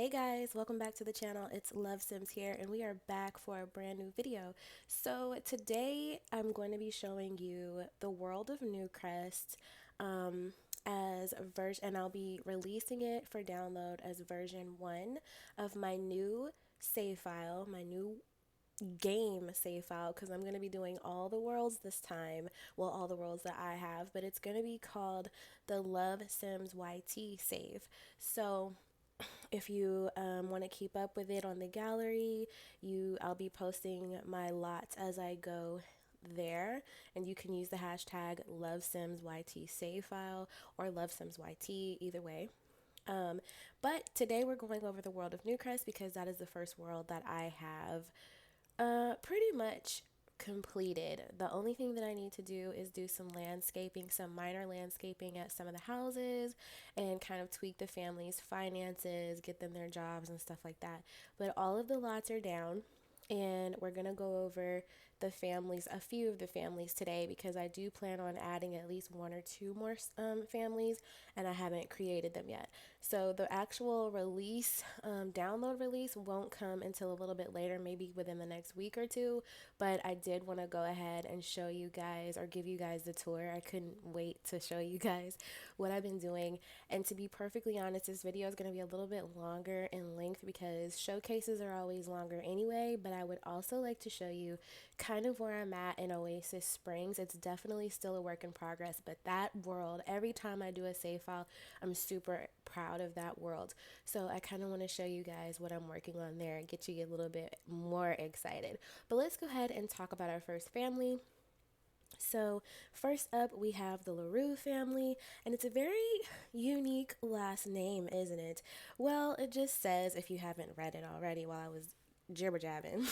Hey guys, welcome back to the channel. It's Lovesims here, and we are back for a brand new video. So today I'm going to be showing you the world of Newcrest um, as a version, and I'll be releasing it for download as version 1 of my new save file, my new game save file, because I'm going to be doing all the worlds this time. Well, all the worlds that I have, but it's going to be called the LoveSims YT save. So if you want to keep up with it on the gallery, I'll be posting my lots as I go there, and you can use the hashtag LoveSimsYT save file or LoveSimsYT, either way. But today we're going over the world of Newcrest because that is the first world that I have pretty much completed. The only thing that I need to do is do some landscaping, some minor landscaping at some of the houses, and kind of tweak the family's finances, get them their jobs and stuff like that. But all of the lots are down, and we're gonna go over the families, a few of the families today, because I do plan on adding at least one or two more families, and I haven't created them yet. So the actual release, download release, won't come until a little bit later, maybe within the next week or two. But I did want to go ahead and show you guys, or give you guys the tour. I couldn't wait to show you guys what I've been doing. And to be perfectly honest, this video is going to be a little bit longer in length because showcases are always longer anyway. But I would also like to show you kind of where I'm at in Oasis Springs. It's definitely still a work in progress, but that world, every time I do a save file, I'm super proud of that world. So I kind of want to show you guys what I'm working on there and get you a little bit more excited. But let's go ahead and talk about our first family. So first up, we have the LaRue family, and it's a very unique last name, isn't it? Well, it just says, if you haven't read it already while I was jibber jabbing,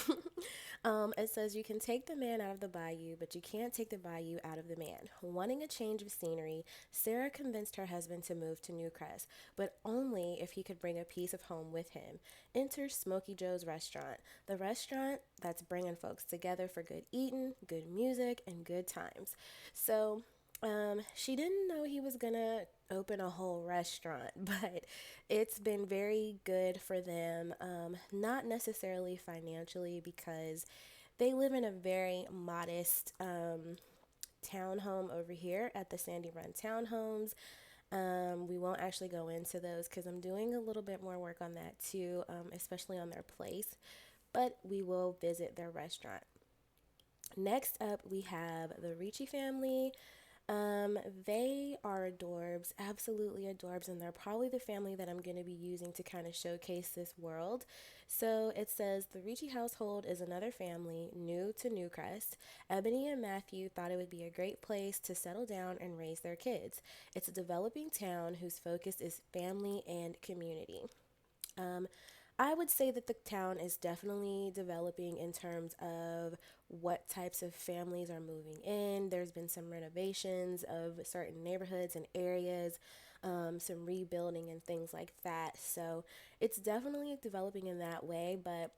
it says you can take the man out of the bayou, but you can't take the bayou out of the man. Wanting a change of scenery, Sarah convinced her husband to move to Newcrest, but only if he could bring a piece of home with him. Enter Smoky Joe's restaurant, the restaurant that's bringing folks together for good eating, good music, and good times. So, she didn't know he was gonna open a whole restaurant, but it's been very good for them. Not necessarily financially because they live in a very modest townhome over here at the Sandy Run Townhomes. We won't actually go into those because I'm doing a little bit more work on that too, especially on their place. But we will visit their restaurant. Next up, we have the Richie family. They are adorbs, absolutely adorbs, and they're probably the family that I'm going to be using to kind of showcase this world. So it says the Ricci household is another family new to Newcrest. Ebony and Matthew thought it would be a great place to settle down and raise their kids. It's a developing town whose focus is family and community. Um, I would say that the town is definitely developing in terms of what types of families are moving in. There's been some renovations of certain neighborhoods and areas, some rebuilding and things like that. So it's definitely developing in that way, but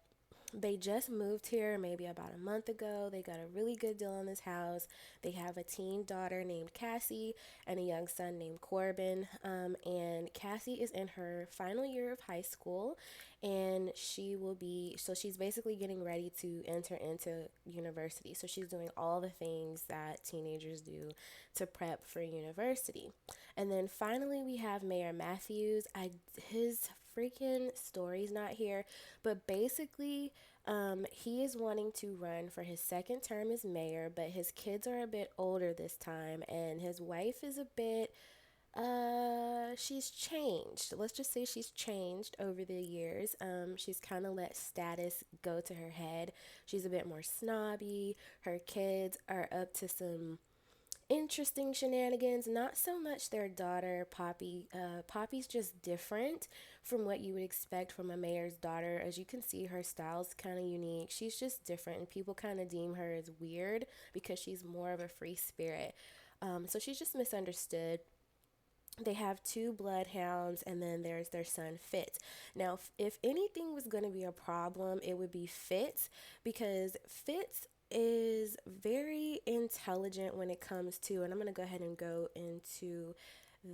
they just moved here maybe about a month ago. They got a really good deal on this house. They have a teen daughter named Cassie and a young son named Corbin. And Cassie is in her final year of high school, and she's basically getting ready to enter into university. So she's doing all the things that teenagers do to prep for university. And then finally, we have Mayor Matthews. His freaking story's not here, but basically, he is wanting to run for his second term as mayor, but his kids are a bit older this time, and his wife is a bit, she's changed. Let's just say she's changed over the years. She's kind of let status go to her head. She's a bit more snobby. Her kids are up to some interesting shenanigans. Not so much their daughter, Poppy. Poppy's just different from what you would expect from a mayor's daughter. As you can see, her style's kind of unique. She's just different, and people kind of deem her as weird because she's more of a free spirit. So she's just misunderstood. They have two bloodhounds, and then there's their son Fitz. Now, if anything was going to be a problem, it would be Fitz, because Fitz is very intelligent when it comes to, and I'm going to go ahead and go into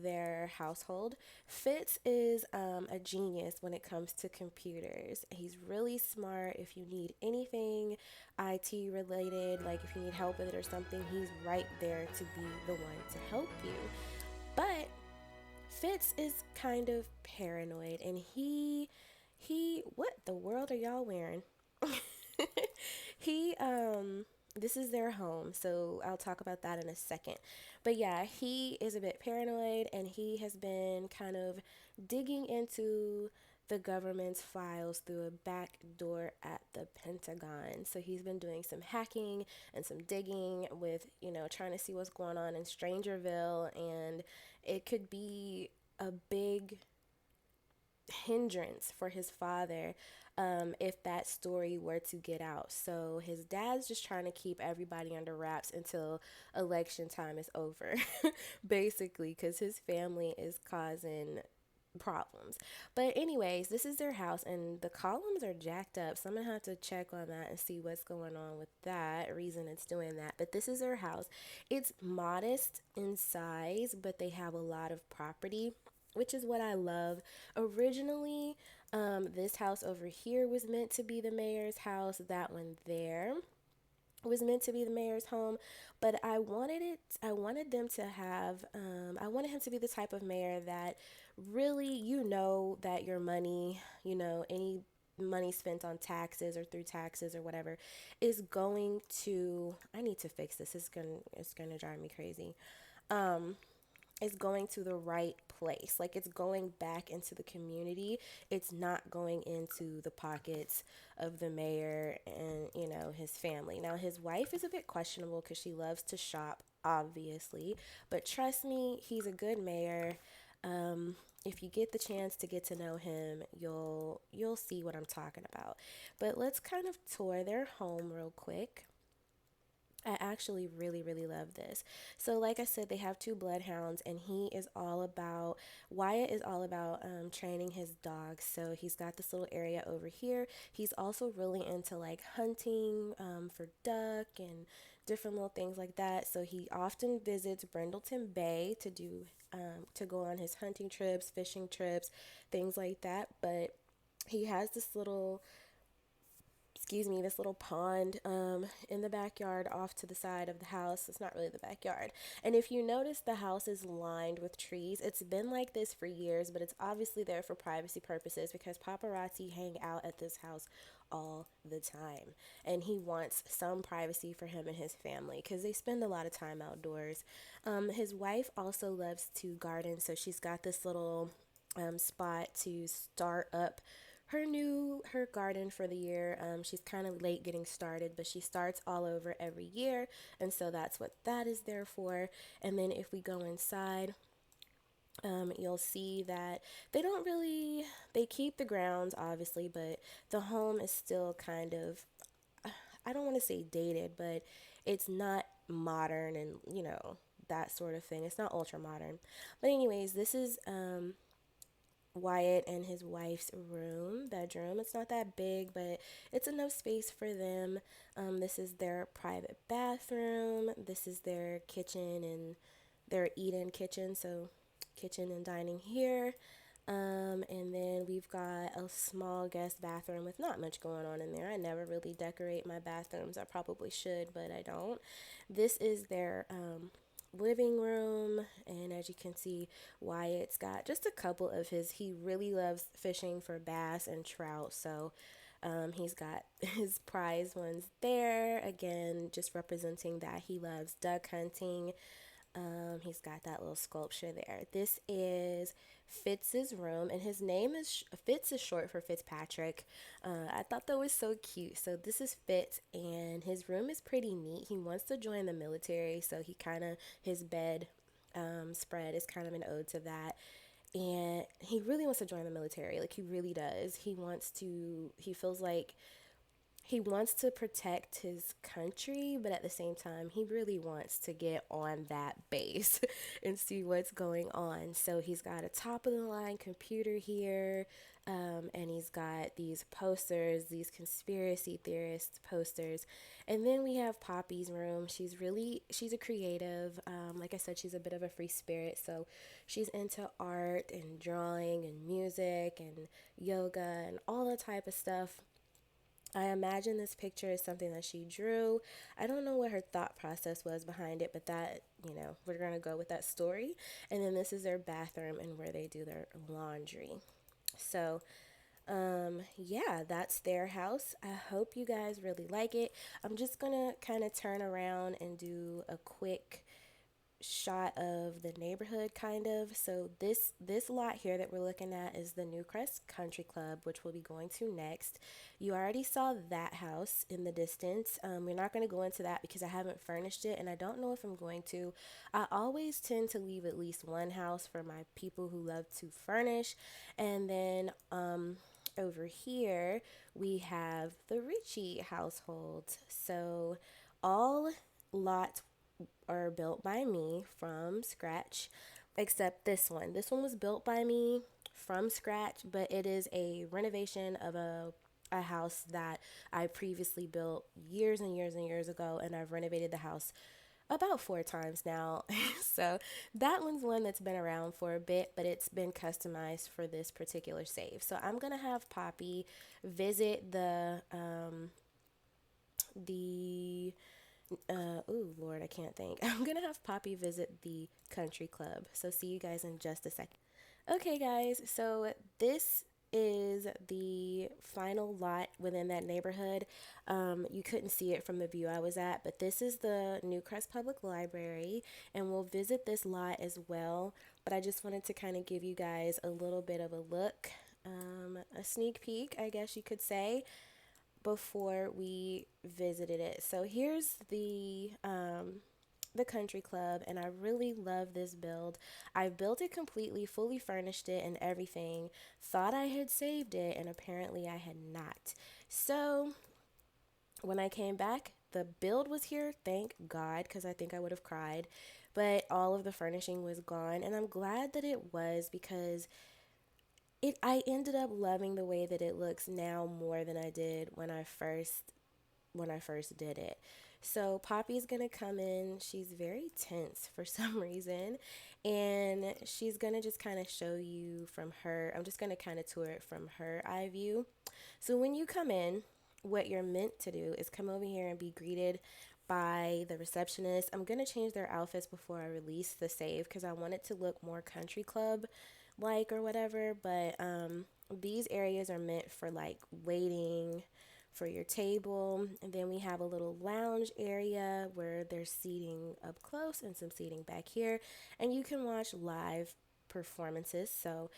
their household. Fitz is a genius when it comes to computers. He's really smart. If you need anything IT related, like if you need help with it or something, he's right there to be the one to help you. But Fitz is kind of paranoid, and what the world are y'all wearing? he This is their home, so I'll talk about that in a second. But yeah, he is a bit paranoid, and he has been kind of digging into the government's files through a back door at the Pentagon. So he's been doing some hacking and some digging with, trying to see what's going on in Strangerville, and it could be a big hindrance for his father if that story were to get out. So his dad's just trying to keep everybody under wraps until election time is over, basically, because his family is causing problems. But anyways, this is their house, and the columns are jacked up, so I'm gonna have to check on that and see what's going on with that reason it's doing that. But this is their house. It's modest in size, but they have a lot of property, which is what I love. Originally, this house over here was meant to be the mayor's house. That one there was meant to be the mayor's home, but I wanted them to have, I wanted him to be the type of mayor that really, that your money, any money spent on taxes or through taxes or whatever is going to, I need to fix this. It's gonna drive me crazy. Um, is going to the right place. Like it's going back into the community. It's not going into the pockets of the mayor and, his family. Now, his wife is a bit questionable because she loves to shop, obviously. But trust me, he's a good mayor. If you get the chance to get to know him, you'll see what I'm talking about. But let's kind of tour their home real quick. I actually really, really love this. So, like I said, they have two bloodhounds, and Wyatt is all about training his dogs. So, he's got this little area over here. He's also really into like hunting for duck and different little things like that. So, he often visits Brindleton Bay to go on his hunting trips, fishing trips, things like that. But he has this little pond in the backyard off to the side of the house. It's not really the backyard. And if you notice, the house is lined with trees. It's been like this for years, but it's obviously there for privacy purposes because paparazzi hang out at this house all the time. And he wants some privacy for him and his family because they spend a lot of time outdoors. His wife also loves to garden, so she's got this little spot to start up her garden for the year. She's kind of late getting started, but she starts all over every year, and so that's what that is there for. And then if we go inside, you'll see that they keep the grounds obviously, but the home is still kind of, I don't want to say dated, but it's not modern and that sort of thing. It's not ultra modern. But anyways, this is Wyatt and his wife's bedroom. It's not that big, but it's enough space for them. This is their private bathroom. This is their kitchen and their eat-in kitchen. So kitchen and dining here. And then we've got a small guest bathroom with not much going on in there. I never really decorate my bathrooms. I probably should, but I don't. This is their living room, and as you can see, Wyatt's got just a couple of he really loves fishing for bass and trout, so he's got his prize ones there, again just representing that he loves duck hunting. He's got that little sculpture there. This is Fitz's room, and his name is Fitz is short for Fitzpatrick. I thought that was so cute. So this is Fitz, and his room is pretty neat. He wants to join the military, so his bed spread is kind of an ode to that. And he really wants to join the military, like he really does. He feels like he wants to protect his country, but at the same time, he really wants to get on that base and see what's going on. So he's got a top of the line computer here, and he's got these posters, these conspiracy theorist posters. And then we have Poppy's room. She's a creative. Like I said, she's a bit of a free spirit. So she's into art and drawing and music and yoga and all the type of stuff. I imagine this picture is something that she drew. I don't know what her thought process was behind it, but that, we're going to go with that story. And then this is their bathroom and where they do their laundry. So, yeah, that's their house. I hope you guys really like it. I'm just going to kind of turn around and do a quick shot of the neighborhood kind of. So this lot here that we're looking at is the Newcrest Country Club, which we'll be going to next. You already saw that house in the distance. We're not going to go into that because I haven't furnished it and I don't know if I'm going to. I always tend to leave at least one house for my people who love to furnish. And then over here we have the Richie household. So all lot are built by me from scratch, except this one. This one was built by me from scratch, but it is a renovation of a house that I previously built years and years and years ago, and I've renovated the house about 4 times now. So that one's one that's been around for a bit, but it's been customized for this particular save. So I'm gonna have Poppy visit the oh Lord, I can't think. I'm gonna have Poppy visit the country club. So see you guys in just a second. Okay, guys, so this is the final lot within that neighborhood. You couldn't see it from the view I was at, but this is the Newcrest Public Library, and we'll visit this lot as well. But I just wanted to kind of give you guys a little bit of a look, a sneak peek, I guess you could say, before we visited it. So here's the country club, and I really love this build. I built it completely, fully furnished it and everything. Thought I had saved it, and apparently I had not. So when I came back, the build was here, thank God, because I think I would have cried. But all of the furnishing was gone, and I'm glad that it was because I ended up loving the way that it looks now more than I did when I first did it. So Poppy's gonna come in. She's very tense for some reason, and she's gonna just kind of show you from her. I'm just gonna kind of tour it from her eye view. So when you come in, what you're meant to do is come over here and be greeted by the receptionist. I'm gonna change their outfits before I release the save because I want it to look more country club like or whatever. But these areas are meant for like waiting for your table. And then we have a little lounge area where there's seating up close and some seating back here. And you can watch live performances. So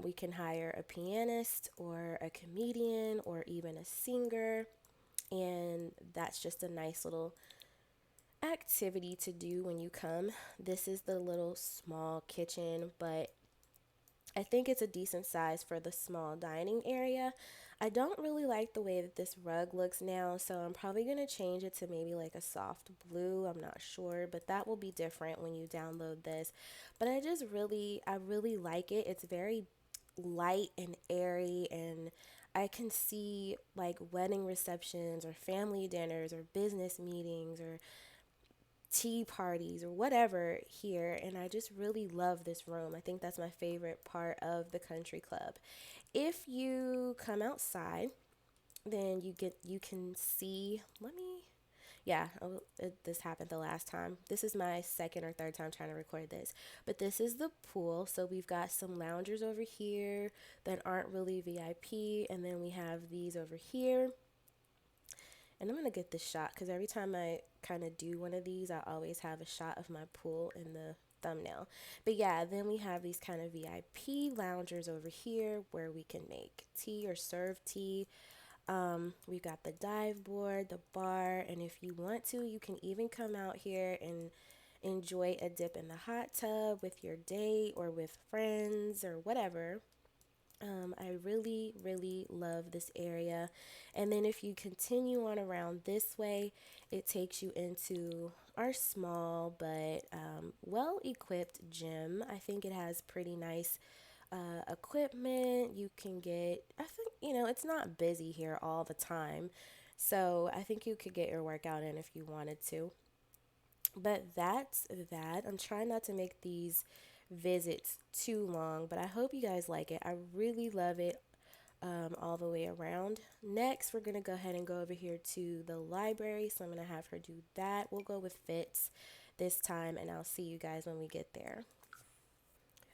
we can hire a pianist or a comedian or even a singer. And that's just a nice little activity to do when you come. This is the little small kitchen, but I think it's a decent size for the small dining area. I don't really like the way that this rug looks now, so I'm probably going to change it to maybe like a soft blue. I'm not sure, but that will be different when you download this. But I really like it. It's very light and airy, and I can see like wedding receptions or family dinners or business meetings or tea parties or whatever here, and I just really love this room. I think that's my favorite part of the country club. If you come outside, then you can see, yeah, this happened the last time. This is my second or third time trying to record this, but this is the pool. So we've got some loungers over here that aren't really VIP, and then we have these over here. And I'm going to get this shot because every time I kind of do one of these, I always have a shot of my pool in the thumbnail. But yeah, then we have these kind of VIP loungers over here where we can make tea or serve tea. We've got the dive board, the bar, and if you want to, you can even come out here and enjoy a dip in the hot tub with your date or with friends or whatever. I really, really love this area. And then if you continue on around this way, it takes you into our small but well equipped gym. I think it has pretty nice equipment. You can get, I think, it's not busy here all the time. So I think you could get your workout in if you wanted to. But that's that. I'm trying not to make these visits too long, but I hope you guys like it. I really love it all the way around. Next, we're going to go ahead and go over here to the library. So I'm going to have her do that. We'll go with Fitz this time, and I'll see you guys when we get there.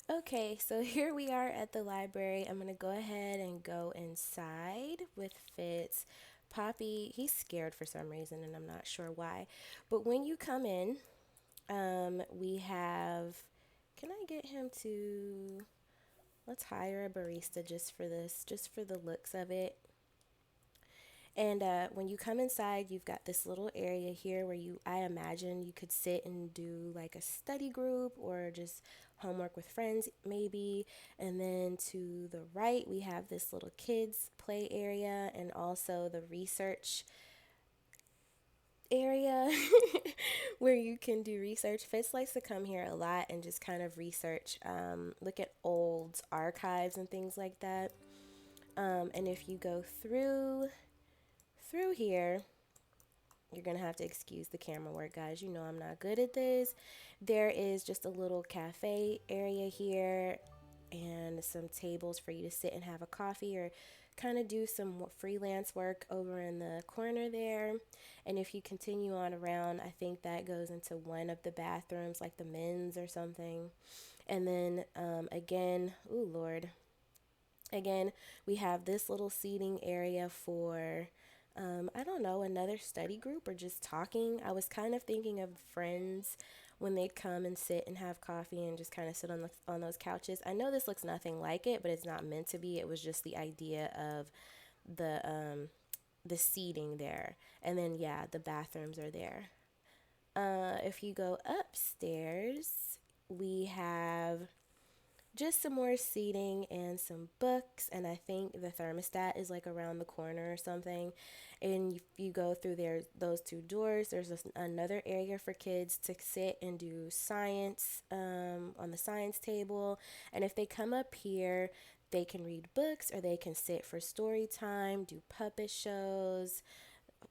Okay, so here we are at the library. I'm going to go ahead and go inside with Fitz. Poppy, he's scared for some reason, and I'm not sure why. But when you come in, we have, can I get him to, let's hire a barista just for this, just for the looks of it. And when you come inside, you've got this little area here where I imagine you could sit and do like a study group or just homework with friends, maybe. And then to the right, we have this little kids play area and also the research area where you can do research. Fitz likes to come here a lot and just kind of research, look at old archives and things like that. And if you go through here, you're gonna have to excuse the camera work, guys. You know I'm not good at this. There is just a little cafe area here and some tables for you to sit and have a coffee or kind of do some freelance work over in the corner there. And if you continue on around, I think that goes into one of the bathrooms, like the men's or something. And then again, oh Lord, again, we have this little seating area for, I don't know, another study group or just talking. I was kind of thinking of friends when they'd come and sit and have coffee and just kind of sit on those couches. I know this looks nothing like it, but it's not meant to be. It was just the idea of the seating there. And then yeah, the bathrooms are there. If you go upstairs, we have just some more seating and some books, and I think the thermostat is like around the corner or something. And if you go through there, those two doors, there's another area for kids to sit and do science on the science table. And if they come up here, they can read books or they can sit for story time, do puppet shows,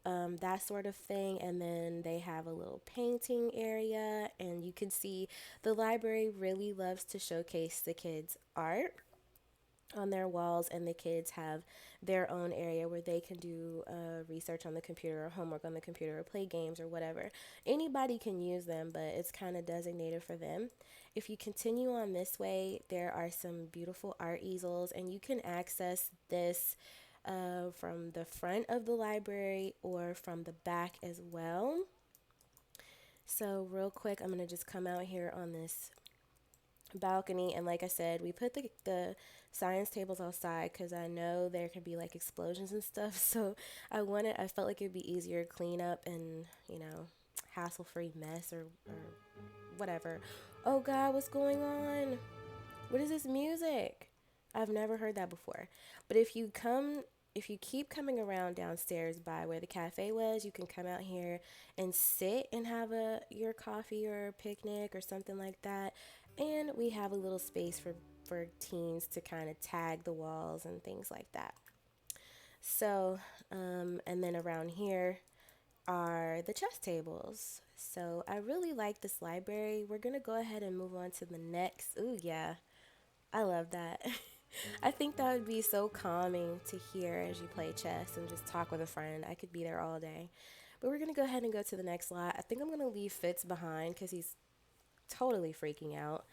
that sort of thing. And then they have a little painting area, and you can see the library really loves to showcase the kids' art on their walls, and the kids have their own area where they can do research on the computer or homework on the computer or play games or whatever. Anybody can use them, but it's kind of designated for them. If you continue on this way, there are some beautiful art easels, and you can access this from the front of the library or from the back as well. So real quick, I'm going to just come out here on this balcony, and like I said, we put the science tables outside because I know there could be like explosions and stuff. So I felt like it'd be easier to clean up and, hassle-free mess or whatever. Oh God, what's going on? What is this music? I've never heard that before. But if you keep coming around downstairs by where the cafe was, you can come out here and sit and have your coffee or a picnic or something like that. And we have a little space for teens to kind of tag the walls and things like that. So, and then around here are the chess tables. So I really like this library. We're gonna go ahead and move on to the next. Ooh, yeah, I love that. I think that would be so calming to hear as you play chess and just talk with a friend. I could be there all day. But we're going to go ahead and go to the next lot. I think I'm going to leave Fitz behind because he's totally freaking out.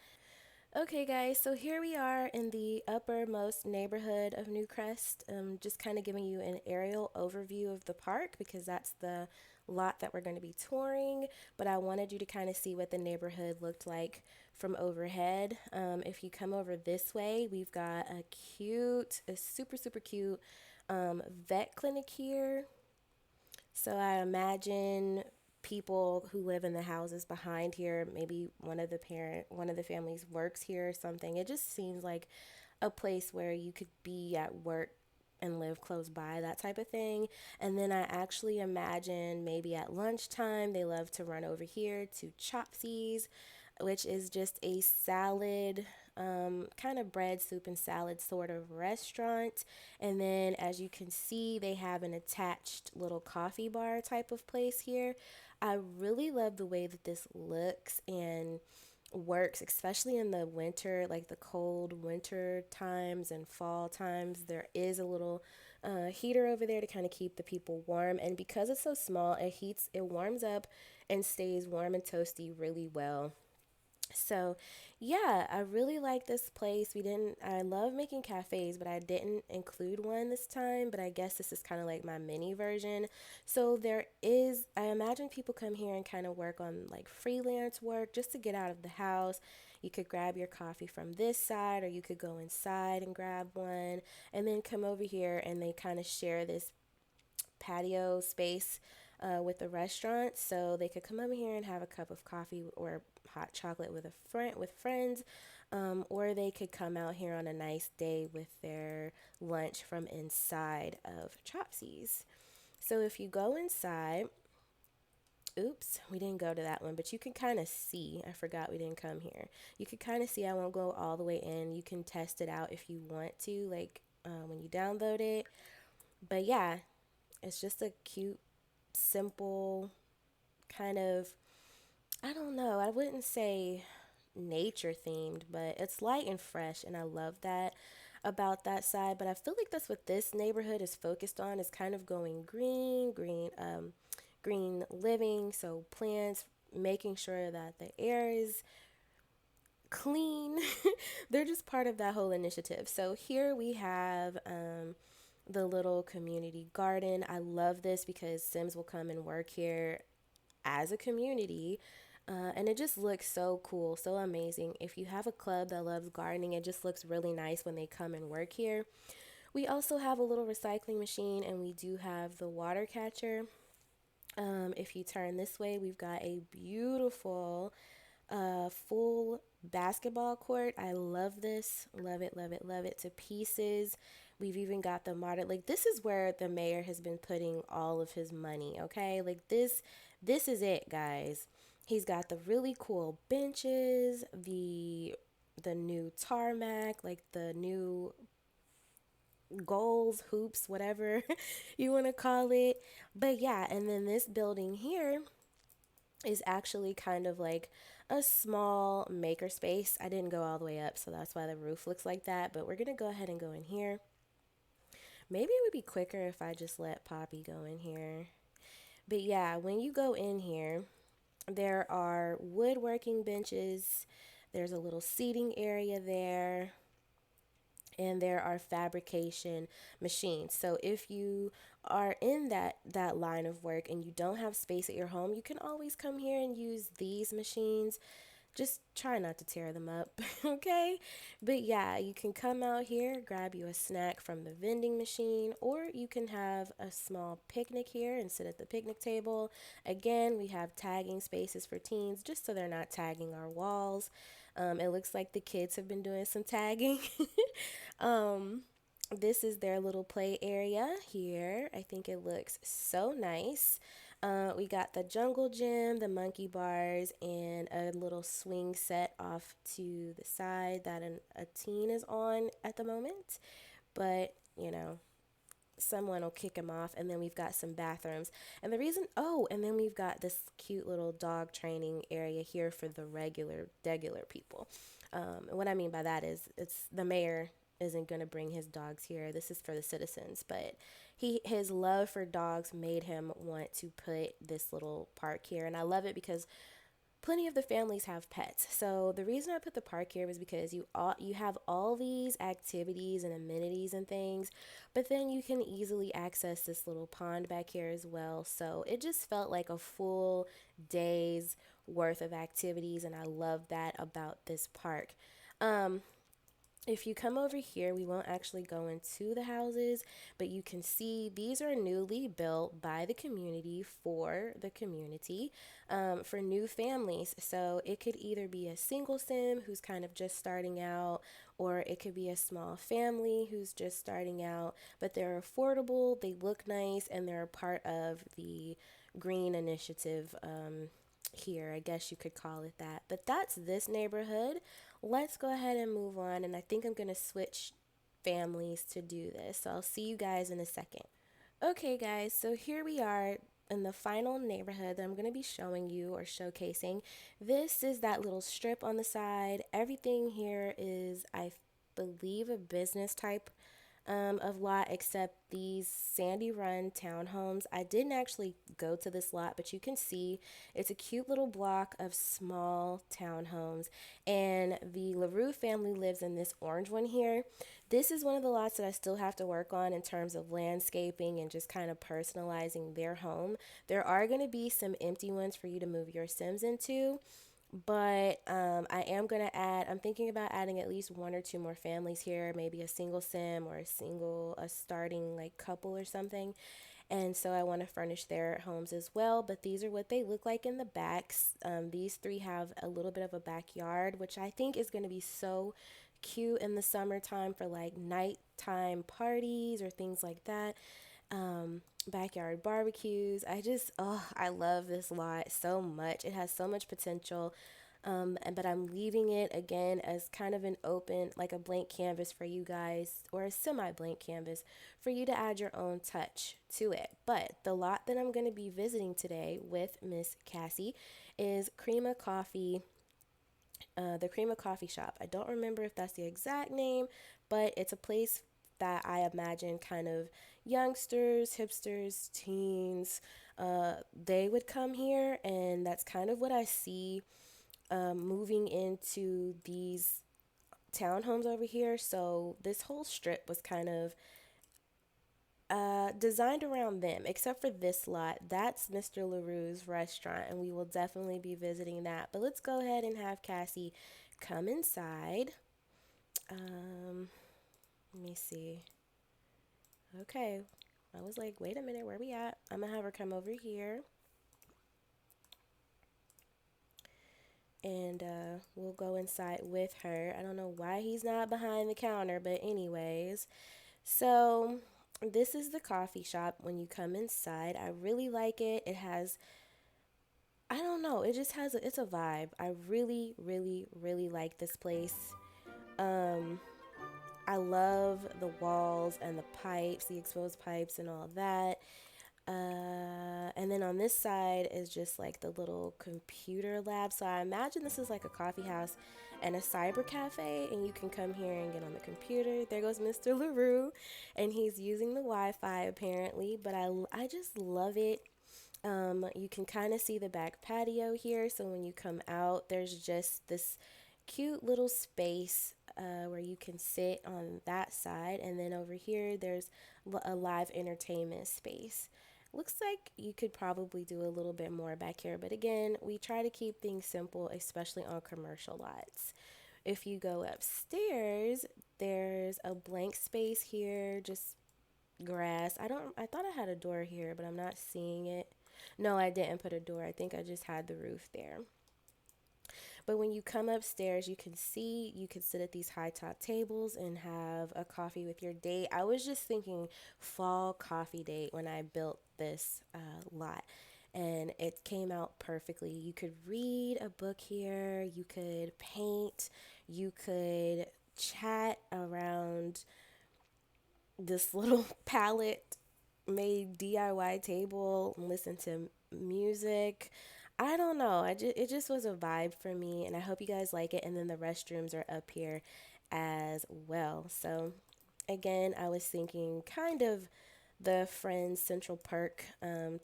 Okay, guys, so here we are in the uppermost neighborhood of Newcrest. Just kind of giving you an aerial overview of the park because that's the lot that we're going to be touring. But I wanted you to kind of see what the neighborhood looked like from overhead. If you come over this way, we've got a super, super cute vet clinic here. So I imagine people who live in the houses behind here, maybe one of the families works here or something. It just seems like a place where you could be at work and live close by, that type of thing. And then I actually imagine maybe at lunchtime they love to run over here to Chopsy's, which is just a salad, kind of bread, soup, and salad sort of restaurant. And then, as you can see, they have an attached little coffee bar type of place here. I really love the way that this looks and works, especially in the winter, like the cold winter times and fall times. There is a little heater over there to kind of keep the people warm. And because it's so small, it warms up and stays warm and toasty really well. So, yeah, I really like this place. I love making cafes, but I didn't include one this time. But I guess this is kind of like my mini version. So, I imagine people come here and kind of work on like freelance work just to get out of the house. You could grab your coffee from this side, or you could go inside and grab one, and then come over here and they kind of share this patio space with the restaurant, so they could come over here and have a cup of coffee or hot chocolate with friends, or they could come out here on a nice day with their lunch from inside of Chopsy's. So if you go inside, oops, we didn't go to that one, but you can kind of see. I forgot we didn't come here. You can kind of see. I won't go all the way in. You can test it out if you want to, like when you download it. But yeah, it's just a cute, simple kind of, I don't know, I wouldn't say nature themed, but it's light and fresh, and I love that about that side. But I feel like that's what this neighborhood is focused on, is kind of going green living, so plants, making sure that the air is clean. They're just part of that whole initiative. So here we have the little community garden. I love this because Sims will come and work here as a community. And it just looks so cool, so amazing. If you have a club that loves gardening, it just looks really nice when they come and work here. We also have a little recycling machine, and we do have the water catcher. If you turn this way, we've got a beautiful full basketball court. I love this. Love it, love it, love it to pieces. We've even got the modern, like, this is where the mayor has been putting all of his money, okay? Like, this is it, guys. He's got the really cool benches, the new tarmac, like the new goals, hoops, whatever you want to call it. But yeah, and then this building here is actually kind of like a small maker space. I didn't go all the way up, so that's why the roof looks like that. But we're going to go ahead and go in here. Maybe it would be quicker if I just let Poppy go in here. But yeah, when you go in here, there are woodworking benches. There's a little seating area there, and there are fabrication machines. So if you are in that line of work and you don't have space at your home, you can always come here and use these machines. Just try not to tear them up, okay? But yeah, you can come out here, grab you a snack from the vending machine, or you can have a small picnic here and sit at the picnic table. Again, we have tagging spaces for teens just so they're not tagging our walls. It looks like the kids have been doing some tagging. um, this is their little play area here. I think it looks so nice. We got the jungle gym, the monkey bars, and a little swing set off to the side that a teen is on at the moment. But, someone will kick him off. And then we've got some bathrooms. And then we've got this cute little dog training area here for the regular people. And what I mean by that is it's the mayor isn't going to bring his dogs here. This is for the citizens, but his love for dogs made him want to put this little park here, and I love it because plenty of the families have pets. So the reason I put the park here was because you have all these activities and amenities and things, but then you can easily access this little pond back here as well. So it just felt like a full day's worth of activities, and I love that about this park. If you come over here, we won't actually go into the houses, but you can see these are newly built by the community for the community, for new families. So it could either be a single sim who's kind of just starting out, or it could be a small family who's just starting out, but they're affordable, they look nice, and they're a part of the green initiative here. I guess you could call it that. But that's this neighborhood. Let's go ahead and move on. And I think I'm going to switch families to do this. So I'll see you guys in a second. Okay, guys, so here we are in the final neighborhood that I'm going to be showing you or showcasing. This is that little strip on the side. Everything here is, I believe, a business type of lot, except these Sandy Run townhomes. I didn't actually go to this lot, but you can see it's a cute little block of small townhomes, and the LaRue family lives in this orange one here. This is one of the lots that I still have to work on in terms of landscaping and just kind of personalizing their home. There are going to be some empty ones for you to move your Sims into, but I am going to add, I'm thinking about adding at least one or two more families here, maybe a single sim or a starting like couple or something. And so I want to furnish their homes as well. But these are what they look like in the backs. These three have a little bit of a backyard, which I think is going to be so cute in the summertime for like nighttime parties or things like that. Backyard barbecues. I love this lot so much. It has so much potential. But I'm leaving it again as kind of an open, like a blank canvas for you guys, or a semi blank canvas for you to add your own touch to it. But the lot that I'm going to be visiting today with Miss Cassie is Crema Coffee, the Crema Coffee Shop. I don't remember if that's the exact name, but it's a place that I imagine kind of youngsters, hipsters, teens, they would come here, and that's kind of what I see moving into these townhomes over here. So this whole strip was kind of designed around them, except for this lot. That's Mr. LaRue's restaurant, and we will definitely be visiting that. But let's go ahead and have Cassie come inside. Let me see. Okay. I was like, wait a minute, where we at? I'm gonna have her come over here. And we'll go inside with her. I don't know why he's not behind the counter, but anyways. So this is the coffee shop when you come inside. I really like it. It has, I don't know, it just has it's a vibe. I really, really, really like this place. Um, I love the walls and the pipes, the exposed pipes and all that. And then on this side is just like the little computer lab. So I imagine this is like a coffee house and a cyber cafe, and you can come here and get on the computer. There goes Mr. LaRue, and he's using the Wi-Fi apparently, but I just love it. You can kind of see the back patio here. So when you come out, there's just this cute little space where you can sit on that side. And then over here, there's a live entertainment space. Looks like you could probably do a little bit more back here. But again, we try to keep things simple, especially on commercial lots. If you go upstairs, there's a blank space here, just grass. I thought I had a door here, but I'm not seeing it. No, I didn't put a door. I think I just had the roof there. But when you come upstairs, you can see you can sit at these high top tables and have a coffee with your date. I was just thinking fall coffee date when I built this lot, and it came out perfectly. You could read a book here, you could paint, you could chat around this little palette made DIY table and listen to music. I don't know. It just was a vibe for me, and I hope you guys like it. And then the restrooms are up here as well. So again, I was thinking kind of the Friends Central Park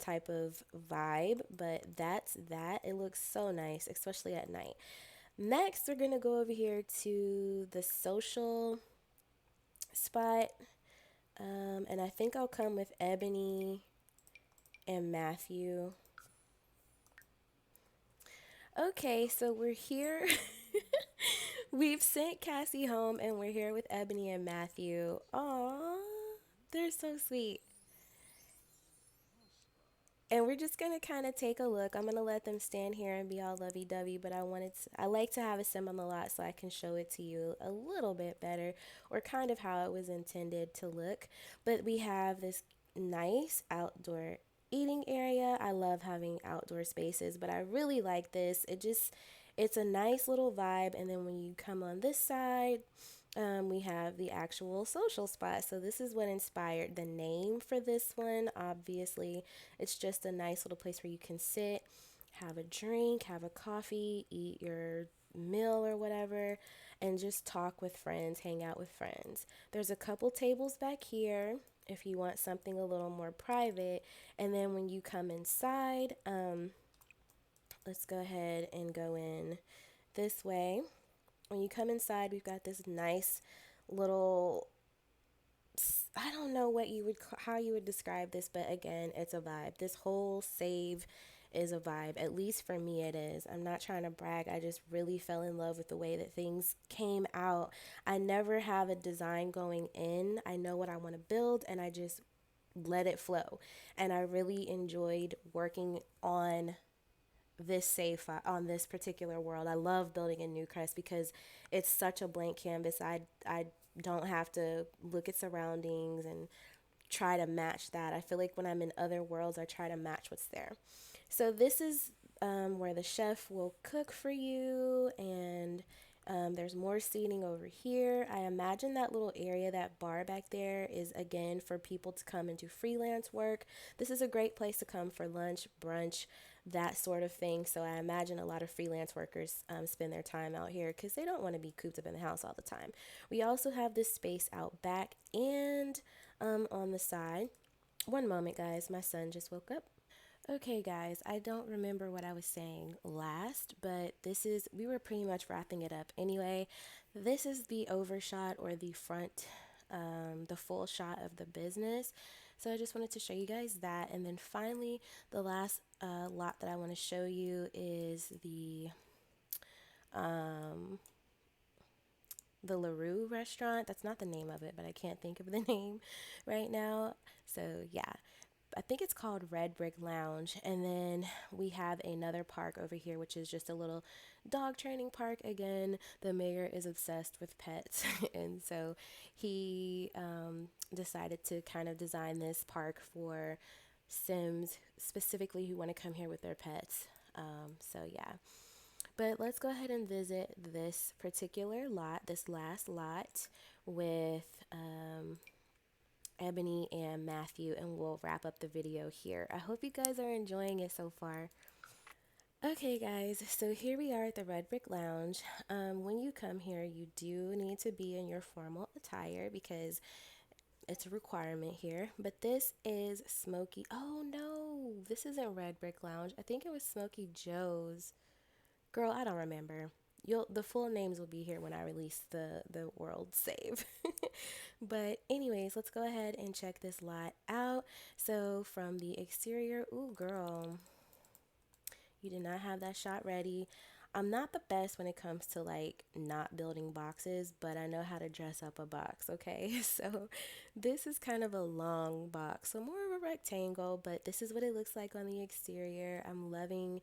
type of vibe, but that's that. It looks so nice, especially at night. Next, we're gonna go over here to the social spot, and I think I'll come with Ebony and Matthew. Okay, so we're here. We've sent Cassie home, and we're here with Ebony and Matthew. Aw, they're so sweet. And we're just gonna kind of take a look. I'm gonna let them stand here and be all lovey-dovey, but I like to have a sim on the lot so I can show it to you a little bit better, or kind of how it was intended to look. But we have this nice outdoor eating area. I love having outdoor spaces, but I really like this. It's a nice little vibe. And then when you come on this side, we have the actual social spot. So this is what inspired the name for this one. Obviously, it's just a nice little place where you can sit, have a drink, have a coffee, eat your meal or whatever, and just talk with friends, hang out with friends. There's a couple tables back here if you want something a little more private. And then when you come inside, let's go ahead and go in this way. When you come inside, we've got this nice little, I don't know what you would how you would describe this, but again, it's a vibe. This whole save is a vibe. At least for me it is. I'm not trying to brag. I just really fell in love with the way that things came out. I never have a design going in. I know what I want to build and I just let it flow. And I really enjoyed working on this safe on this particular world. I love building in Newcrest because it's such a blank canvas. I don't have to look at surroundings and try to match that. I feel like when I'm in other worlds, I try to match what's there. So this is where the chef will cook for you, and there's more seating over here. I imagine that little area, that bar back there, is again for people to come and do freelance work. This is a great place to come for lunch, brunch, that sort of thing. So I imagine a lot of freelance workers spend their time out here because they don't want to be cooped up in the house all the time. We also have this space out back and on the side. One moment, guys. My son just woke up. Okay, guys, I don't remember what I was saying last, but we were pretty much wrapping it up. Anyway, this is the overshot or the front, the full shot of the business. So I just wanted to show you guys that. And then finally, the last lot that I want to show you is um, the LaRue restaurant. That's not the name of it, but I can't think of the name right now. So yeah, I think it's called Red Brick Lounge. And then we have another park over here, which is just a little dog training park. Again, the mayor is obsessed with pets. And so he decided to kind of design this park for Sims specifically who want to come here with their pets. So yeah. But let's go ahead and visit this particular lot, this last lot with Ebony and Matthew, and we'll wrap up the video here. I hope you guys are enjoying it so far. Okay guys, so here we are at the Red Brick Lounge. When you come here, you do need to be in your formal attire because it's a requirement here. But this is Smoky. Oh no, this isn't Red Brick Lounge. I think it was Smoky Joe's. Girl, I don't remember. The full names will be here when I release the world save. But anyways, let's go ahead and check this lot out. So from the exterior, ooh girl, you did not have that shot ready. I'm not the best when it comes to like not building boxes, but I know how to dress up a box, okay? So this is kind of a long box, so more of a rectangle, but this is what it looks like on the exterior. I'm loving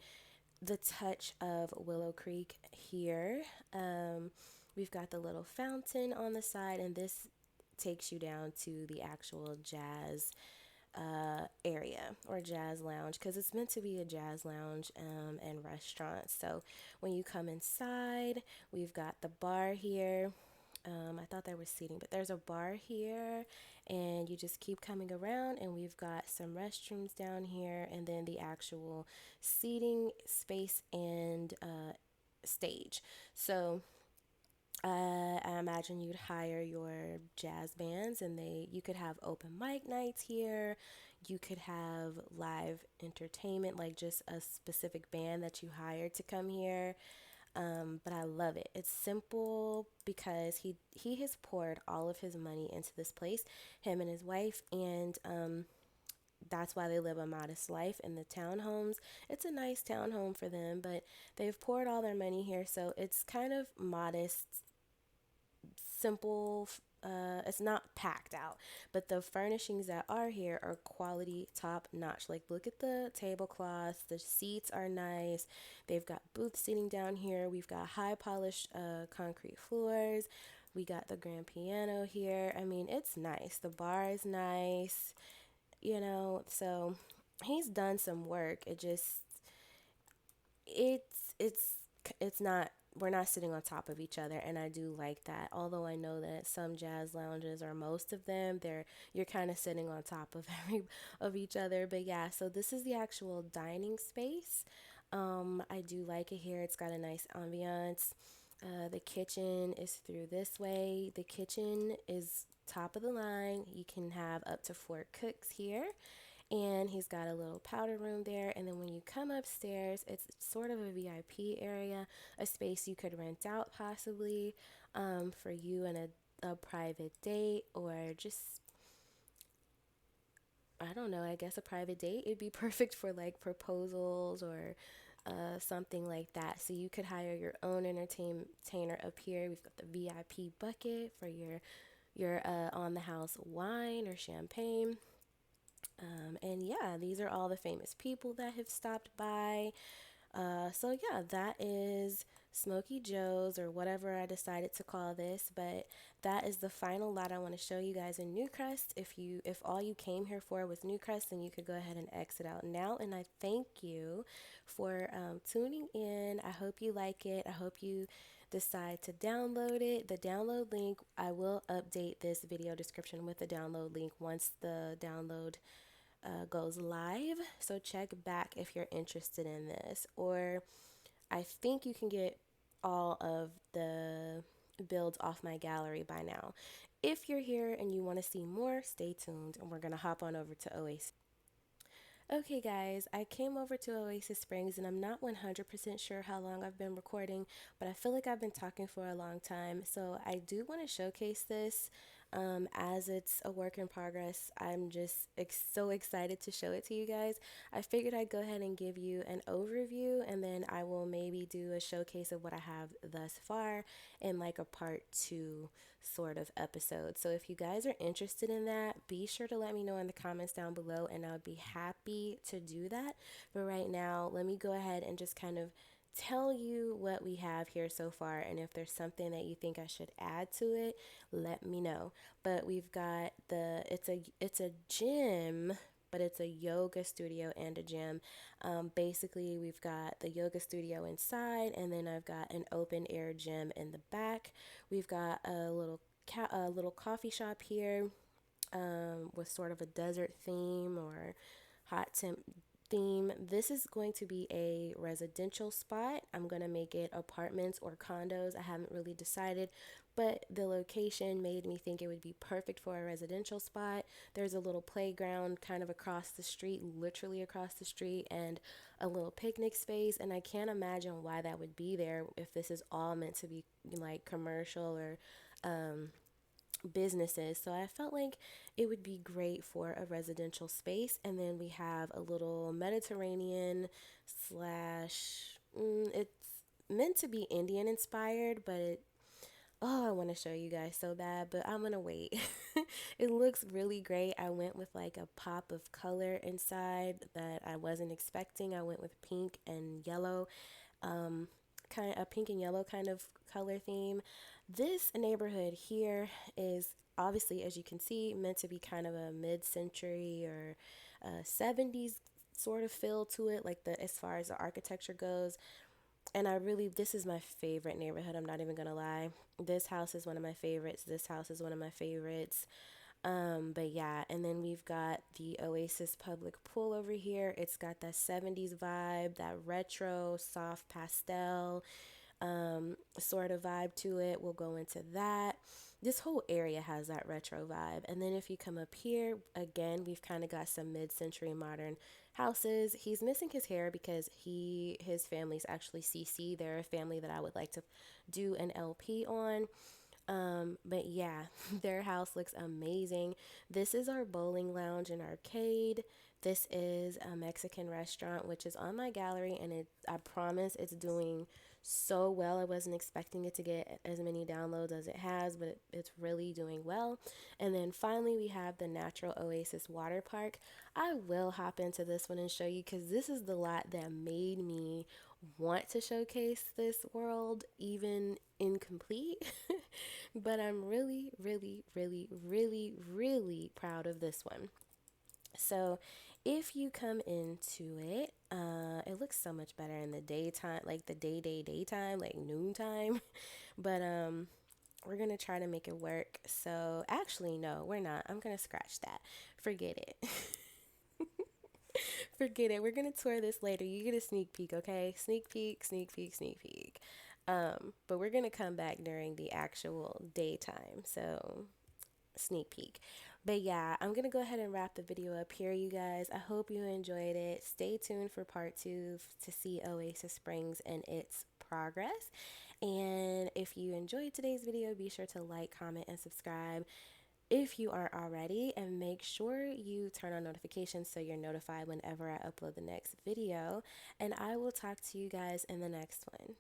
the touch of Willow Creek here. We've got the little fountain on the side, and this takes you down to the actual jazz area or jazz lounge because it's meant to be a jazz lounge and restaurant. So when you come inside, we've got the bar here. I thought there was seating, but there's a bar here, and you just keep coming around, and we've got some restrooms down here, and then the actual seating space and stage. So I imagine you'd hire your jazz bands, and you could have open mic nights here. You could have live entertainment, like just a specific band that you hire to come here. But I love it. It's simple because he has poured all of his money into this place, him and his wife, and that's why they live a modest life in the townhomes. It's a nice townhome for them, but they've poured all their money here, so it's kind of modest, simple it's not packed out, but the furnishings that are here are quality, top notch. Like, look at the tablecloths, the seats are nice. They've got booth seating down here. We've got high polished concrete floors. We got the grand piano here. I mean, it's nice. The bar is nice, so he's done some work. It's it's not, we're not sitting on top of each other, and I do like that. Although I know that some jazz lounges, or most of them, you're kind of sitting on top of every of each other. But yeah, so this is the actual dining space. I do like it here. It's got a nice ambiance. The kitchen is through this way. The kitchen is top of the line. You can have up to 4 cooks here, and he's got a little powder room there. And then when you come upstairs, it's sort of a VIP area, a space you could rent out possibly, for you and a private date, or just, I don't know, I guess a private date. It'd be perfect for like proposals, or something like that. So you could hire your own entertainer up here. We've got the VIP bucket for your on the house wine or champagne. And yeah, these are all the famous people that have stopped by. So yeah, that is Smoky Joe's, or whatever I decided to call this, but that is the final lot I want to show you guys in Newcrest. If all you came here for was Newcrest, then you could go ahead and exit out now. And I thank you for tuning in. I hope you like it. I hope you decide to download it. The download link, I will update this video description with the download link once the download goes live. So check back if you're interested in this. Or I think you can get all of the builds off my gallery by now. If you're here and you want to see more, stay tuned, and we're going to hop on over to Oasis. Okay, guys, I came over to Oasis Springs, and I'm not 100% sure how long I've been recording, but I feel like I've been talking for a long time. So I do want to showcase this, as it's a work in progress. I'm just so excited to show it to you guys. I figured I'd go ahead and give you an overview, and then I will maybe do a showcase of what I have thus far in like a part 2 sort of episode. So if you guys are interested in that, be sure to let me know in the comments down below, and I would be happy to do that. But right now, let me go ahead and just kind of tell you what we have here so far, and if there's something that you think I should add to it, let me know. But we've got it's a gym, but it's a yoga studio and a gym. Basically, we've got the yoga studio inside, and then I've got an open air gym in the back. We've got a little coffee shop here, with sort of a desert theme or hot temp theme. This is going to be a residential spot. I'm going to make it apartments or condos. I haven't really decided, but the location made me think it would be perfect for a residential spot. There's a little playground kind of across the street, literally across the street, and a little picnic space. And I can't imagine why that would be there if this is all meant to be like commercial or businesses. So I felt like it would be great for a residential space. And then we have a little Mediterranean slash, it's meant to be Indian inspired, but oh, I want to show you guys so bad, but I'm gonna wait. It looks really great. I went with like a pop of color inside that I wasn't expecting. I went with pink and yellow, kind of a pink and yellow kind of color theme. This neighborhood here is obviously, as you can see, meant to be kind of a mid-century or 70s sort of feel to it, like the as far as the architecture goes. And this is my favorite neighborhood. I'm not even gonna lie. This house is one of my favorites. This house is one of my favorites. But yeah, and then we've got the Oasis public pool over here. It's got that 70s vibe, that retro, soft pastel, sort of vibe to it. We'll go into that. This whole area has that retro vibe. And then if you come up here, again, we've kind of got some mid-century modern houses. He's missing his hair because his family's actually CC. They're a family that I would like to do an LP on. But yeah, their house looks amazing. This is our bowling lounge and arcade. This is a Mexican restaurant, which is on my gallery, and I promise it's doing so well. I wasn't expecting it to get as many downloads as it has, but it's really doing well. And then finally, we have the Natural Oasis Water Park. I will hop into this one and show you because this is the lot that made me want to showcase this world, even incomplete. But I'm really, really, really, really, really proud of this one. So if you come into it, it looks so much better in the daytime, like the daytime, like noontime. But we're gonna try to make it work. So actually, no, we're not. I'm gonna scratch that. Forget it. Forget it. We're gonna tour this later. You get a sneak peek, okay? Sneak peek, sneak peek, sneak peek. But we're gonna come back during the actual daytime. So sneak peek. But yeah, I'm gonna go ahead and wrap the video up here, you guys. I hope you enjoyed it. Stay tuned for part two to see Oasis Springs and its progress. And if you enjoyed today's video, be sure to like, comment, and subscribe if you aren't already, and make sure you turn on notifications so you're notified whenever I upload the next video. And I will talk to you guys in the next one.